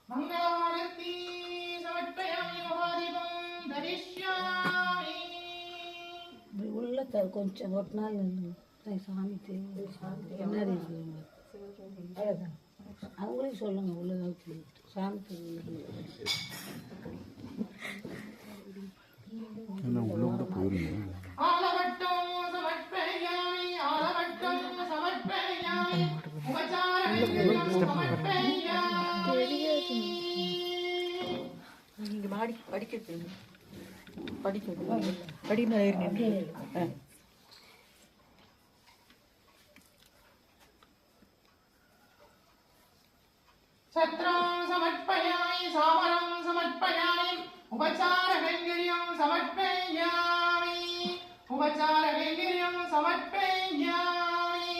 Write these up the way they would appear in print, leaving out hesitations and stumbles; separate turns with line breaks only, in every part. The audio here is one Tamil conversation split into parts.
मंगलारती समर्पयामि महादीपं दरिष्यामि
उल्ला கொஞ்சம் ஒரு நாள் சாமி பின்னாடி அவங்களே சொல்லுங்க உள்ளதாக சாமி
உள்ள போயிருங்க
ஆலவட்டம் சமர்ப்பயாமி ஆலவட்டம் சமர்ப்பயாமி உபசாரம் சமர்ப்பயாமி
நீங்க படிக்கிறது படினா ஏறி
छत्रं समर्पयामि सामरं समर्पयामि उपचारकैङ्कर्यं समर्पयामि उपचारकैङ्कर्यं समर्पयामि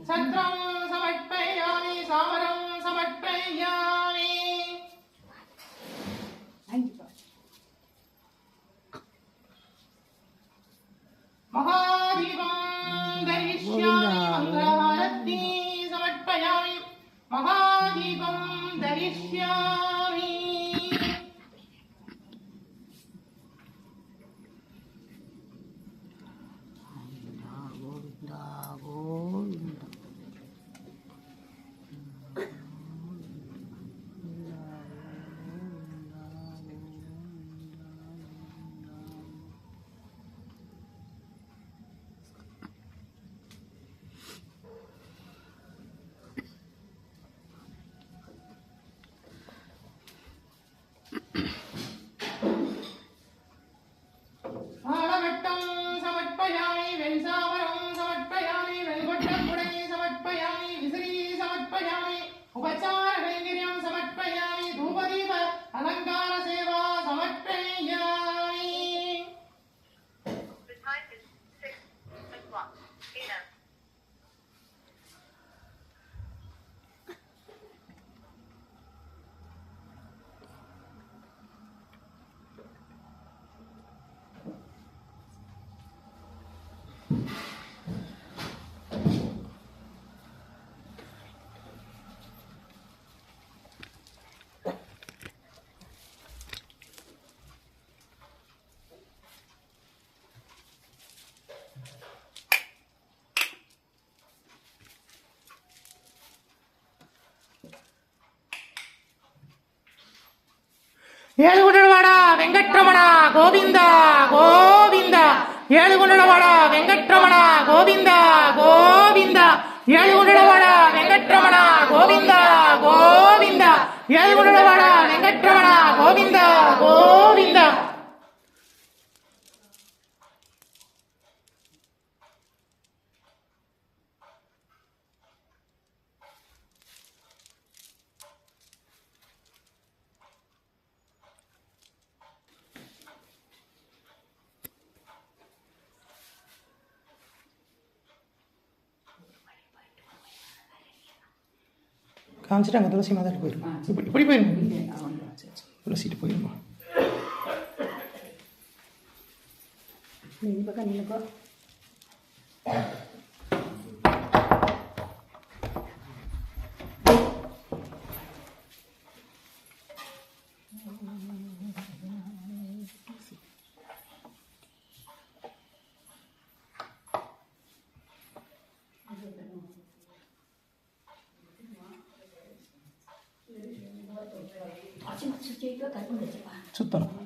छत्रं समर्पयामि सामरं समर्पयामि महादीपं दरिष्यामि मङ्गलारती समर्पयामि महादीपं दरिष्यामि ஆலவட்டம் समर्पयामि वेंसावरं समर्पयामि वेल्गोट्टपुडै समर्पयामि विसरी समर्पयामि उपचारकैङ्कर्यं समर्पयामि धूपदीप अलङ्कार सेवा समर्पयामि
The time is 6:00 p.m.
ఏడుగుండలవాడ Venkatramana Govinda Govinda ఏడుగుండలవాడ Venkatramana Govinda Govinda ఏడుగుండలవాడ Venkatramana Govinda Govinda ఏడుగుండలవాడ Venkatramana Govinda Govinda காமிச்சிட்டாங்க துளசி மாதாட்டு போயிருமா இப்படி போயிருமா துளசிட்டு போயிருமா
இந்த பக்கம் நினைப்போ
சுத்தணும்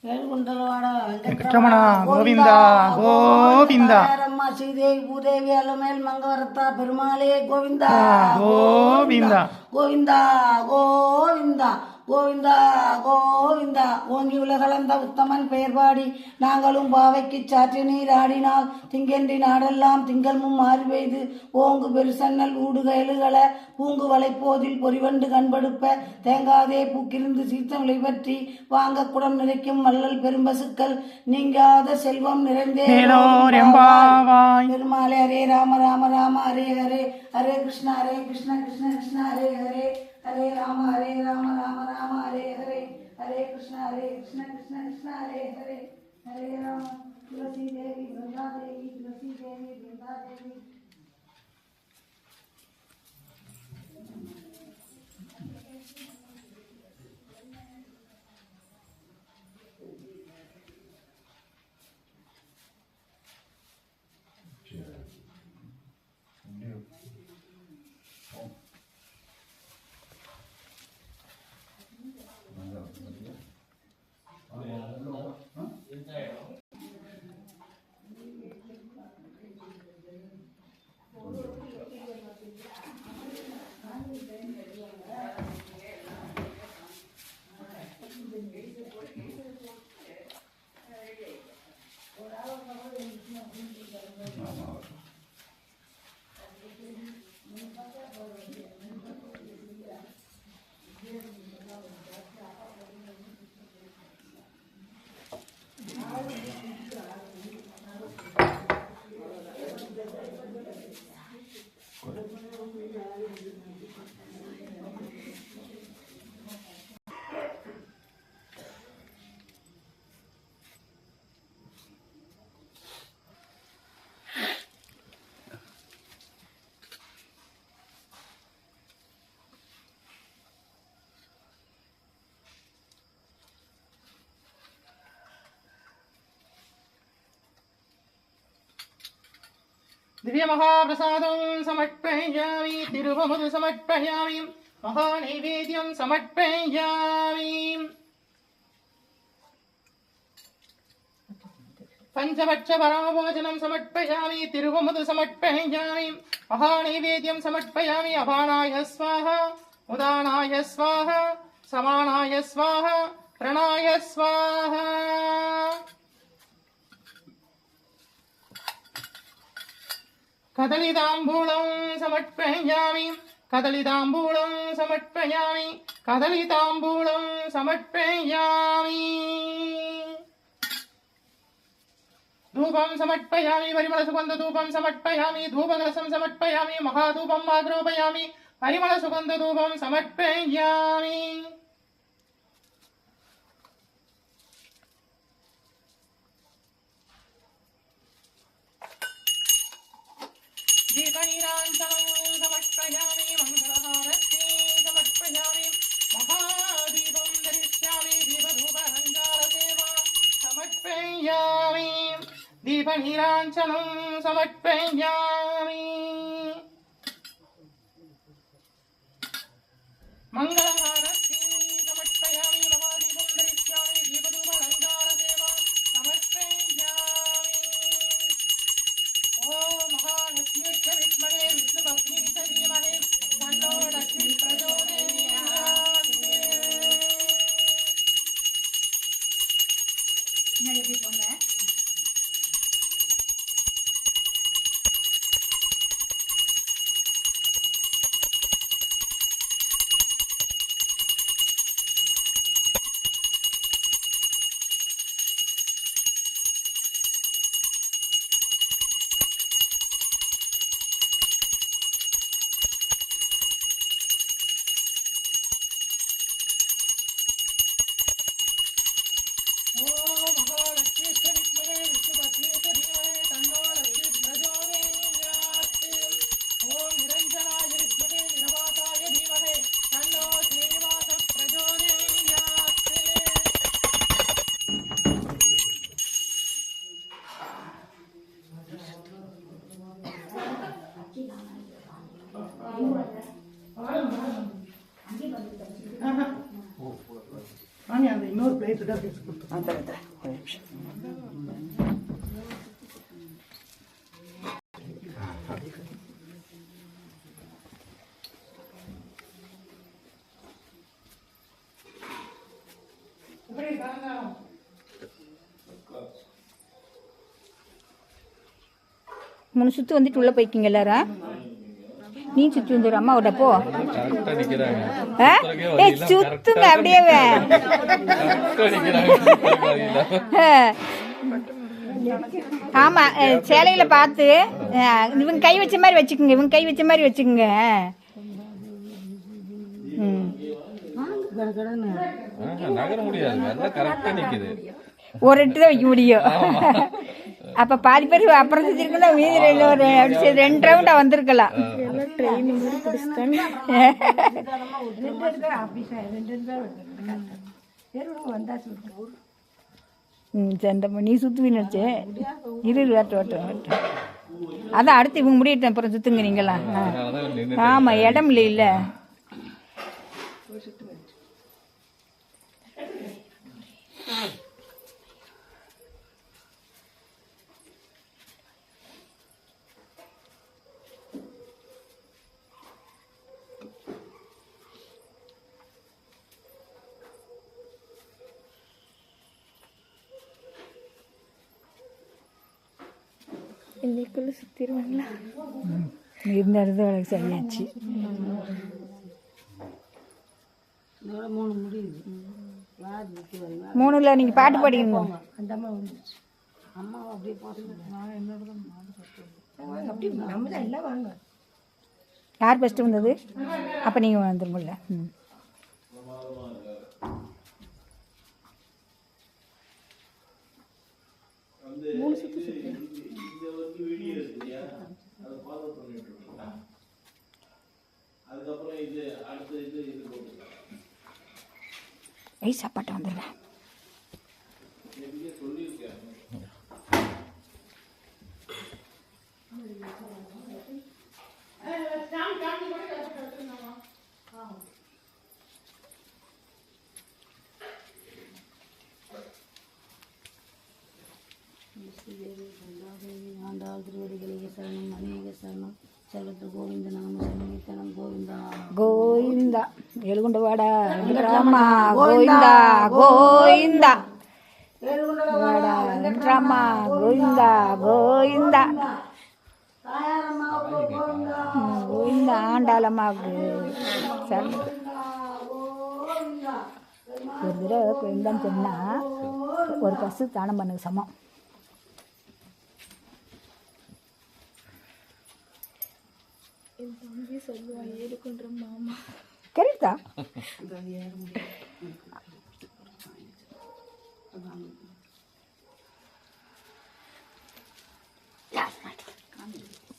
ஏழுகுண்டலவாடா
வெங்கட்ரமணா கோவிந்தா கோவிந்தா
அம்மா ஸ்ரீதேவி பூதேவி அலமேல் மங்கவரத்தா பெருமாளே கோவிந்தா
கோவிந்தா
கோவிந்தா கோவிந்தா கோவிந்தா கோவிந்தா ஓங்கி உலகளந்த உத்தமன் பெயர் பாடி நாங்களும் பாவைக்கு சாற்று நீர் ஆடினால் திங்கென்றி நாடெல்லாம் திங்கள்மும் மாறி பெய்து ஓங்கு பெருசன்னல் ஊடுக எழுகள பூங்கு வளைப்போதில் பொறிவண்டு கண்படுப்ப தேங்காதே பூக்கிருந்து சீர்த்தமிழை பற்றி வாங்க குடம் நிறைக்கும் மல்லல் பெரும்பசுக்கள் நீங்காத செல்வம் நிறைந்தே பெருமாளே ஹரே ராம ராம ராம ஹரே ஹரே ஹரே கிருஷ்ண கிருஷ்ண கிருஷ்ண ஹரே ஹரே ஹரே ராம ராம ராம ஹரே ஹரே ஹரே கிருஷ்ண கிருஷ்ண கிருஷ்ண ஹரே ஹரே ஹரே ராம துளசி தேவி பிருந்தா தேவி துளசி தேவி பிருந்தா தேவி
दिव्य महाप्रसादं समर्पयामि तिरुवमुदु समर्पयामि महानैवेद्यं समर्पयामि पंचपक्ष पराभोजनं समर्पयामि तिरुवमुदु समर्पयामि महानैवेद्यं समर्पयामि अपानाय स्वाहा उदानाय स्वाहा समानाय स्वाहा प्रणाय स्वाहा कदलिताम्बूलं समर्पयामि कदलिताम्बूलं समर्पयामि कदलिताम्बूलं समर्पयामि धूपं समर्पयामि परिमलसुगन्धधूपं समर्पयामि धूपकलशं समर्पयामि महाधूपम् आग्रोपयामि परिमलसुगन्धधूपं समर्पयामि दीपनीराञ्जनं समर्पयामि मङ्गलहारतीं समर्पयामि महादीपं दरिष्यामि दीपधूपरञ्जालसेवा समर्पयामि दीपनीराञ्जनं समर्पयामि मङ्गलहारतीं समर्पयामि महादीपं दरिष्यामि दीपधूपरञ्जालसेवा समर्पयामि ओम महालक्ष्मीश्च विद्महे विष्णुपत्नीश्च धीमहि तन्नो लक्ष्मी प्रचोदयात् பின்னாடி எப்படி போங்க வாங்க அந்த இன்னொரு பிளேட்
மூணு சுற்று வந்துட்டு உள்ளே போய்க்கிங்க எல்லாரும். நீ சுற்றி வந்துடு அம்மாவோட போ. சுத்துங்க அப்படியே. ஆமா சேலையில பார்த்து இவங்க கை வச்ச மாதிரி வச்சுக்கோங்க. இவங்க கை வச்ச மாதிரி வச்சுக்கோங்க. ஒரு எட்டு தான் வைக்க முடியும். அப்ப பாதி பேர் அப்புறம் செஞ்சிருக்கலாம். மீதி ரெண்டு ரவுண்டா வந்திருக்கலாம். நீ சுத்துவின்னு நினைச்சு அதான் அடுத்து இவங்க முடியட்டும் அப்புறம் சுத்துங்க நீங்களாம். ஆமா இடம் இல்ல. இன்னைக்குள்ள சுத்திடுவாங்களா? இருந்த இடத்துல எனக்கு சரியாச்சு. மூணுல நீங்க பாட்டு பாடிக்கணும். யார் ஃபர்ஸ்ட் வந்தது? அப்ப நீங்க வந்துருங்கல்ல. மூணு சுத்து சாப்பாட்டை வந்துடுறேன்.
ஆண்டாள் திருவடிகளே சரணம், அநேக சரணம். செல்வத்து கோவிந்த நாம சங்கீர்த்தனம் கோவிந்தா
கோவிந்தா. எழுகுண்ட வாடா ராமா கோவிந்தா கோவிந்தா. வாடா ராமா கோவிந்தா கோவிந்தா கோவிந்தா. ஆண்டாளம்மாவுக்கு ஒரு தடவை கோவிந்தான்னு சொன்னா ஒரு பசு தானம் பண்ண சமம். கரெக்டா?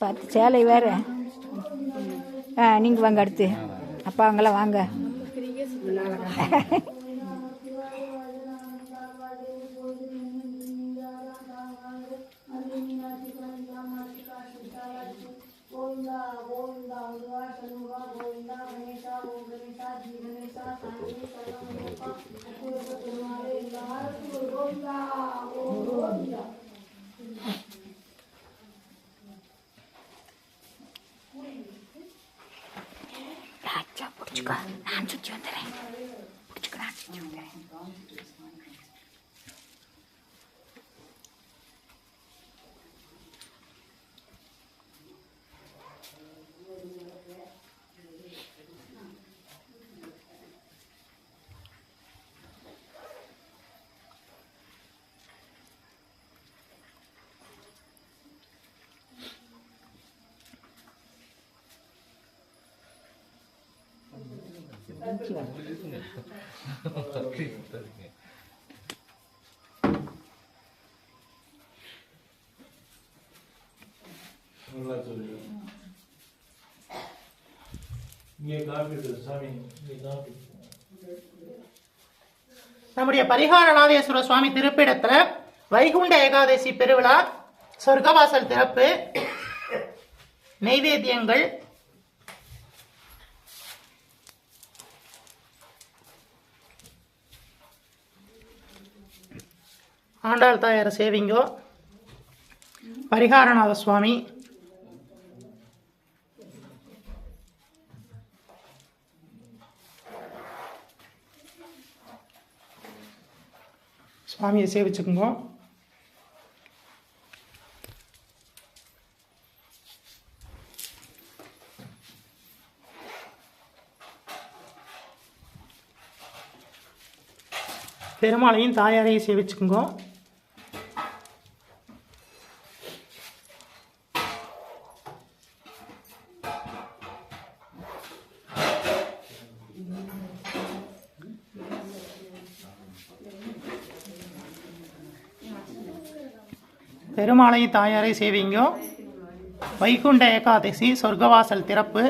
பார்த்து சேலை வேற. நீங்க வாங்க அடுத்து. அப்பா அங்கெல்லாம் வாங்க. ராஜா பிடிச்சுக்கோ, நான் சுற்றி வந்துடுறேன். பிடிச்சுக்கோ, நான் சுற்றி வந்துடுறேன்.
நம்முடைய பரிகாரநாதேஸ்வர சுவாமி திருப்பிடத்துல வைகுண்ட ஏகாதசி பெருவிழா, சொர்க்கவாசல் திறப்பு, நெய்வேத்தியங்கள், ஆண்டாள் தாயாரை சேவிங்கோ. பரிகாரநாத சுவாமி, சுவாமியை சேவிச்சுக்குங்கோ. பெருமாளையும் தாயாரையும் சேவிச்சுக்குங்கோ. பெருமாளையும் தாயாரை சேவிங்கோ. வைகுண்ட ஏகாதசி சொர்க்கவாசல் திறப்பு.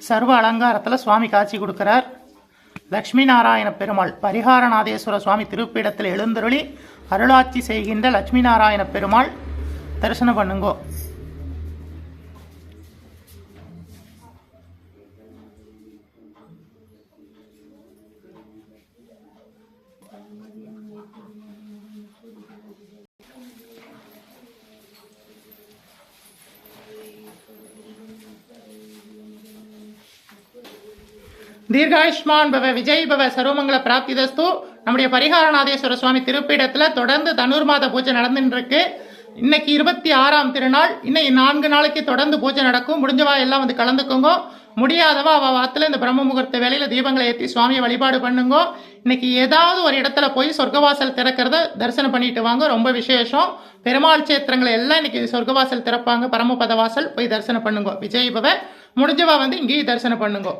சர்வ அலங்காரத்தில் சுவாமி காட்சி கொடுக்கிறார். லக்ஷ்மி நாராயண பெருமாள் பரிகாரநாதேஸ்வர சுவாமி திருப்பீடத்தில் எழுந்தருளி அருளாட்சி செய்கின்ற லட்சுமி நாராயண பெருமாள் தரிசனம் பண்ணுங்கோ. தீர்காயுஷ்மான் பவ விஜய் பவ சர்வமங்கல பிராப்திதஸ்து. நம்முடைய பரிகாரநாதேஸ்வர சுவாமி திருப்பீடத்தில் தொடர்ந்து தனுர்மாத பூஜை நடந்துட்டு இருக்கு. இன்னைக்கு 26ஆம் திருநாள். இன்னைக்கு 4 நாளைக்கு தொடர்ந்து பூஜை நடக்கும். முடிஞ்சவா எல்லாம் வந்து கலந்துக்கோங்க. முடியாதவா அவ வாத்துல இந்த பிரம்ம முகூர்த்த வேலையில தீபங்களை ஏற்றி சுவாமியை வழிபாடு பண்ணுங்க. இன்னைக்கு ஏதாவது ஒரு இடத்துல போய் சொர்க்கவாசல் திறக்கிறத தரிசனம் பண்ணிட்டு வாங்க. ரொம்ப விசேஷம். பெருமாள் சேத்திரங்களை எல்லாம் இன்னைக்கு சொர்க்கவாசல் திறப்பாங்க. பரமபத வாசல் போய் தரிசனம் பண்ணுங்க. விஜய் பவ. முடிஞ்சவா வந்து இங்கேயும் தரிசனம் பண்ணுங்க.